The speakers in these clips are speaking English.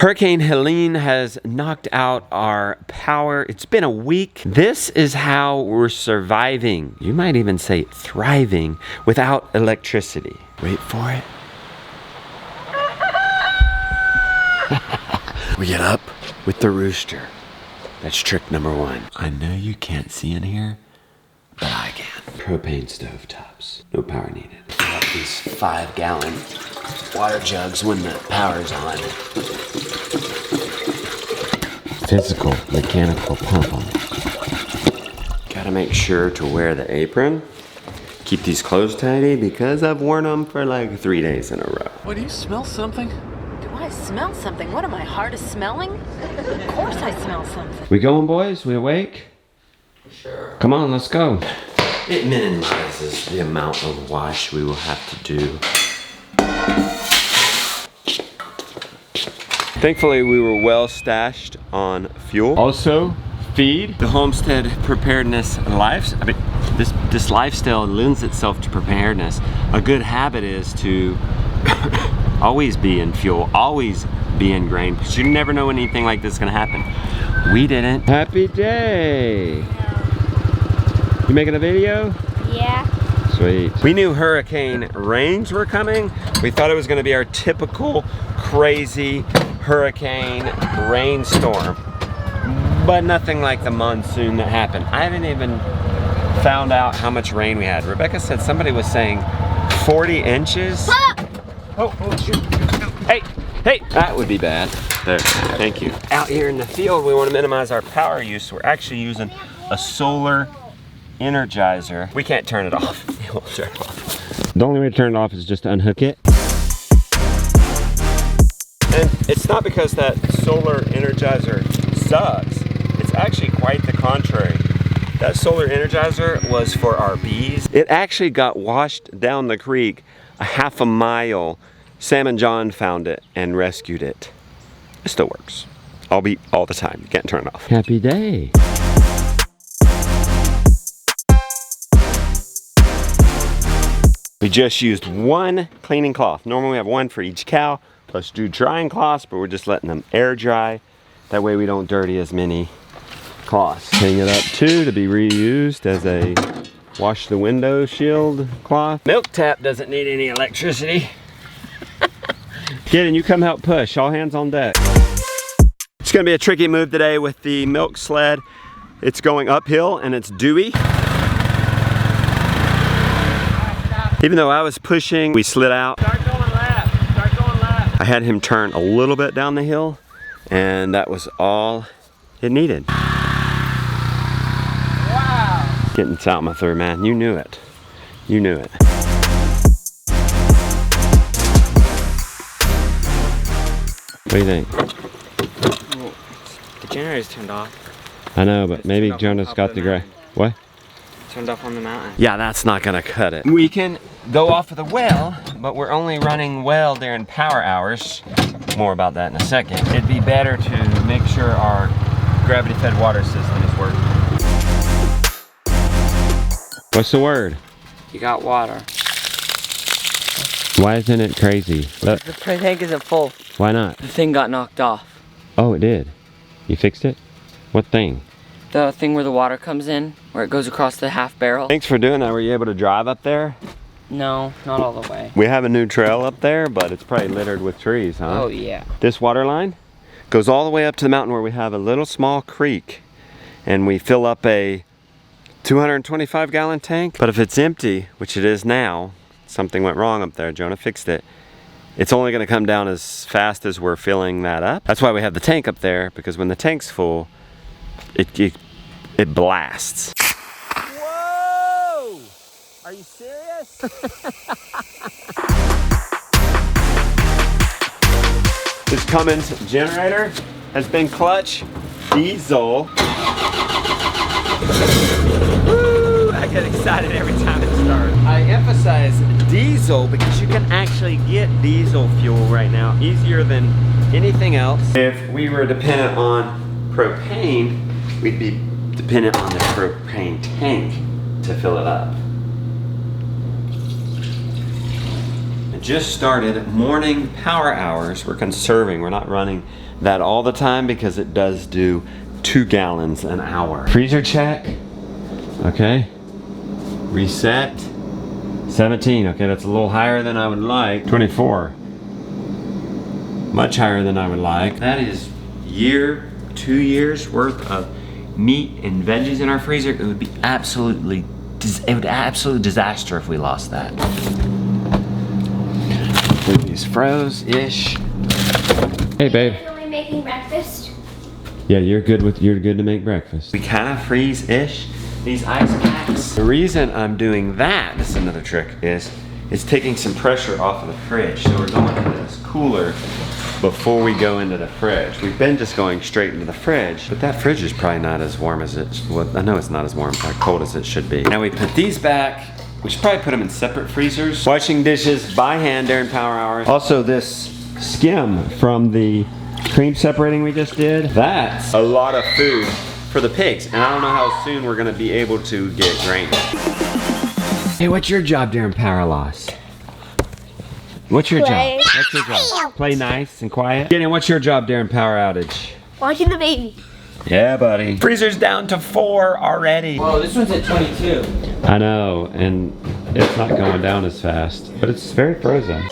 Hurricane Helene has knocked out our power. It's been a week. This is how we're surviving. You might even say thriving without electricity. Wait for it. We get up with the rooster. That's trick number one. I know you can't see in here, but I can. Propane stove tops. No power needed. Fill up these 5-gallon water jugs when the power's on. Physical, mechanical pump on it. Gotta make sure to wear the apron. Keep these clothes tidy because I've worn them for like 3 days in a row. What, do you smell something? Do I smell something? What am I, hard of smelling? Of course I smell something. We going, boys? We awake? Sure. Come on, let's go. It minimizes the amount of wash we will have to do. Thankfully, we were well stashed on fuel. Also, feed. The Homestead preparedness this lifestyle lends itself to preparedness. A good habit is to always be in fuel, always be in grain, because you never know when anything like this is gonna happen. We didn't. Happy day. You making a video? Yeah. Sweet. We knew hurricane rains were coming. We thought it was gonna be our typical crazy hurricane rainstorm, but nothing like the monsoon that happened. I haven't even found out how much rain we had. Rebecca said somebody was saying 40 inches. Oh, shoot. Hey, that would be bad. There, thank you. Out here in the field, we want to minimize our power use. We're actually using a solar energizer. We can't turn it off. It won't turn off. The only way to turn it off is just to unhook it. And it's not because that solar energizer sucks. It's actually quite the contrary. That solar energizer was for our bees. It actually got washed down the creek a half a mile. Sam and John found it and rescued it. It still works. I'll beat all the time. You can't turn it off. Happy day. We just used one cleaning cloth. Normally we have one for each cow. Plus do drying cloths, but we're just letting them air dry. That way we don't dirty as many cloths. Hang it up too to be reused as a wash the window shield cloth. Milk tap doesn't need any electricity. Gideon, you come help push. All hands on deck. It's gonna be a tricky move today with the milk sled. It's going uphill and it's dewy. Even though I was pushing, we slid out. Start going left. Start going left. I had him turn a little bit down the hill, and that was all it needed. Wow. Getting this out my throat, man. You knew it. You knew it. What do you think? Well, the generator's turned off. I know, but maybe Jonah's got the gray. What? Turned off on the mountain. Yeah, that's not gonna cut it. We can go off of the well, but we're only running well during power hours. More about that in a second. It'd be better to make sure our gravity-fed water system is working. What's the word? You got water. Why isn't it crazy? Look. The tank isn't full. Why not? The thing got knocked off. Oh, it did. You fixed it? What thing? The thing where the water comes in, where it goes across the half barrel. Thanks for doing that. Were you able to drive up there? No, not all the way. We have a new trail up there, but it's probably littered with trees, huh? Oh yeah. This water line goes all the way up to the mountain where we have a little small creek, and we fill up a 225-gallon tank. But if it's empty, which it is now, something went wrong up there, Jonah fixed it, it's only gonna come down as fast as we're filling that up. That's why we have the tank up there, because when the tank's full, it blasts. Whoa! Are you serious? This Cummins generator has been clutch diesel. Woo! I get excited every time it starts. I emphasize diesel because you can actually get diesel fuel right now easier than anything else. If we were dependent on propane, we'd be dependent on the propane tank to fill it up. It just started morning power hours. We're conserving. We're not running that all the time because it does do 2 gallons an hour. Freezer check. Okay. Reset. 17. Okay, that's a little higher than I would like. 24. Much higher than I would like. That is 2 years worth of meat and veggies in our freezer. It would be absolutely disaster if we lost that. These froze-ish. Hey, babe. Are we making breakfast? Yeah, you're good to make breakfast. We kind of freeze-ish these ice packs. The reason I'm doing that, this is another trick, is it's taking some pressure off of the fridge. So we're going into this cooler before we go into the fridge. We've been just going straight into the fridge, but that fridge is probably not as warm as well, I know it's not as warm, cold as it should be. Now we put these back. We should probably put them in separate freezers. Washing dishes by hand during power hours. Also this skim from the cream separating we just did. That's a lot of food for the pigs. And I don't know how soon we're gonna be able to get grain. Hey, what's your job during power loss? What's your job? What's your job? Play nice and quiet. Gideon, what's your job during power outage? Watching the baby. Yeah, buddy. Freezer's down to 4 already. Whoa, this one's at 22. I know, and it's not going down as fast, but it's very frozen. Look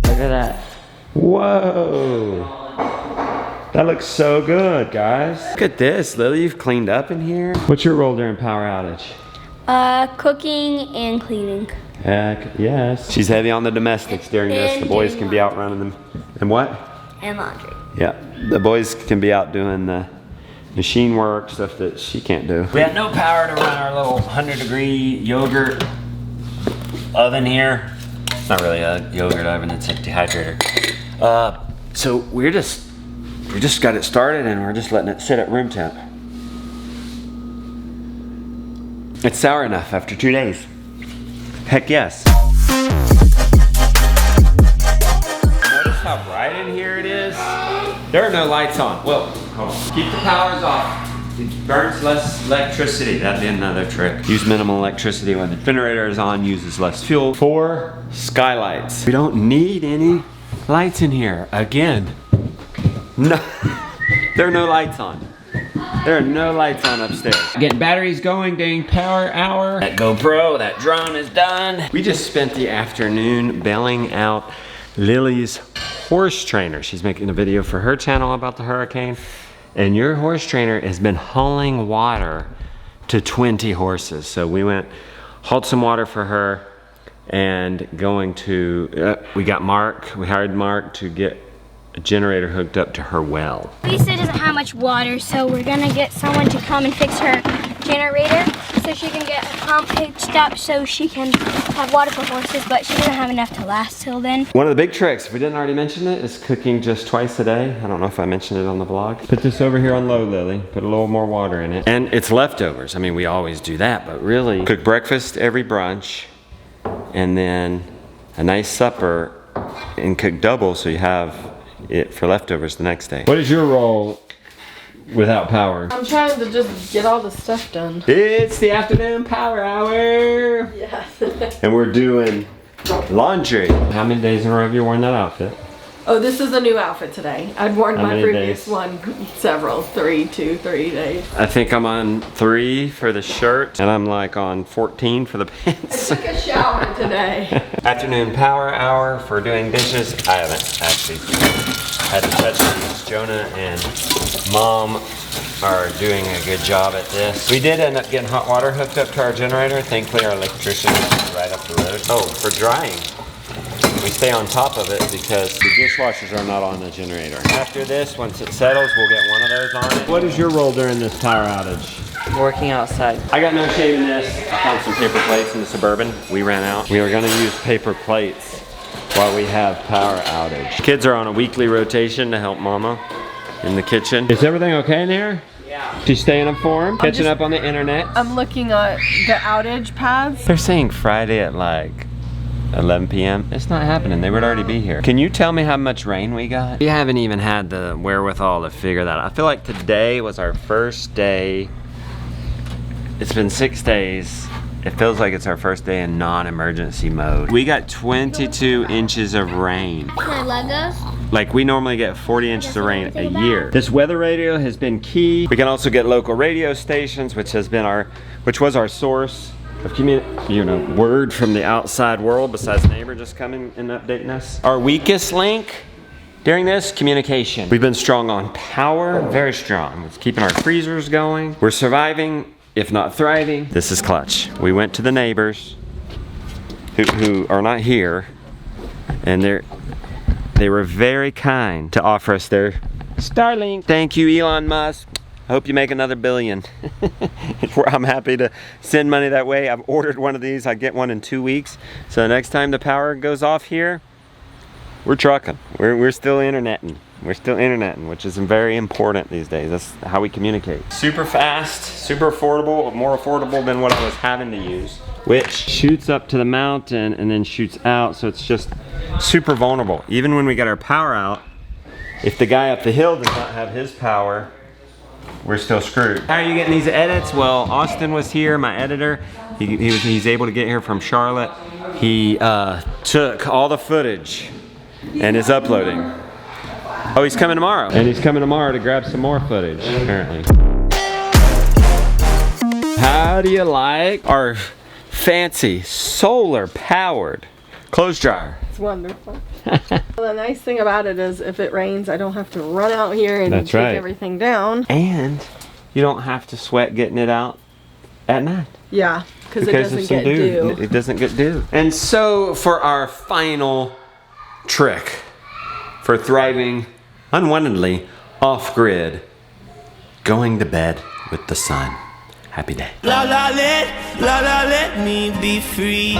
at that. Whoa. That looks so good, guys. Look at this, Lily, you've cleaned up in here. What's your role during power outage? Cooking and cleaning. Heck, yes. She's heavy on the domestics during this. The boys can be out running them. And what? And laundry. Yeah, the boys can be out doing the machine work, stuff that she can't do. We have no power to run our little 100-degree yogurt oven here. It's not really a yogurt oven, it's a dehydrator. So we just got it started and we're just letting it sit at room temp. It's sour enough after 2 days. Heck yes. Notice how bright in here it is? There are no lights on. Well, hold on. Keep the powers off. It burns less electricity. That'd be another trick. Use minimal electricity when the generator is on, uses less fuel. 4 skylights. We don't need any lights in here. Again. No, there are no lights on. There are no lights on upstairs. Getting batteries going during power hour. That GoPro, that drone is done. We just spent the afternoon bailing out Lily's horse trainer. She's making a video for her channel about the hurricane. And your horse trainer has been hauling water to 20 horses. So we went, hauled some water for her and going to, we hired Mark to get a generator hooked up to her well. Lisa doesn't have much water, so we're gonna get someone to come and fix her generator so she can get a pump hitched up so she can have water for horses, but she doesn't have enough to last till then. One of the big tricks, if we didn't already mention it, is cooking just twice a day. I don't know if I mentioned it on the vlog. Put this over here on low, Lily. Put a little more water in it. And it's leftovers. I mean, we always do that, but really cook breakfast every brunch and then a nice supper and cook double so you have it for leftovers the next day. What is your role without power? I'm trying to just get all the stuff done. It's the afternoon power hour. Yes. And we're doing laundry. How many days in a row have you worn that outfit? Oh, this is a new outfit today. I'd worn How my many previous days? one several, 3 days. I think I'm on 3 for the shirt and I'm like on 14 for the pants. I took a shower today. Afternoon power hour for doing dishes. I haven't actually had to touch these. Jonah and Mom are doing a good job at this. We did end up getting hot water hooked up to our generator. Thankfully our electrician is right up the road. Oh, for drying. We stay on top of it because the dishwashers are not on the generator. After this, once it settles, we'll get one of those on it. What is your role during this power outage? Working outside. I got no shame in this. I found some paper plates in the Suburban. We ran out. We were gonna use paper plates while we have power outage. Kids are on a weekly rotation to help Mama in the kitchen. Is everything okay in here? Yeah. She's staying informed, catching up on the internet. I'm looking at the outage paths. They're saying Friday at like 11 p.m. It's not happening. They would already be here. Can you tell me how much rain we got? We haven't even had the wherewithal to figure that out. I feel like today was our first day. It's been 6 days It feels like it's our first day in non-emergency mode. We got 22 inches of rain. Can I Legos? Like we normally get 40 inches of rain a year. This weather radio has been key. We can also get local radio stations, which was our source of word from the outside world besides neighbor just coming and updating us. Our weakest link during this, communication. We've been strong on power, very strong. It's keeping our freezers going. We're surviving, if not thriving. This is clutch. We went to the neighbors who are not here, and they were very kind to offer us their Starlink. Thank you, Elon Musk. I hope you make another billion. I'm happy to send money that way. I've ordered one of these. I get one in 2 weeks. So the next time the power goes off here, we're trucking. We're still interneting. We're still interneting, which is very important these days. That's how we communicate. Super fast, super affordable, more affordable than what I was having to use, which shoots up to the mountain and then shoots out. So it's just super vulnerable. Even when we get our power out, if the guy up the hill does not have his power, we're still screwed. How are you getting these edits? Well, Austin was here, my editor. He's able to get here from Charlotte. He took all the footage and is uploading. Oh, he's coming tomorrow. And he's coming tomorrow to grab some more footage, apparently. How do you like our fancy solar-powered clothes dryer? It's wonderful. The nice thing about it is if it rains, I don't have to run out here and take everything down. And you don't have to sweat getting it out at night. Yeah, because it doesn't get dew. It doesn't get dew. And so for our final trick for thriving unwantedly off-grid, going to bed with the sun. Happy day. La la let me be free.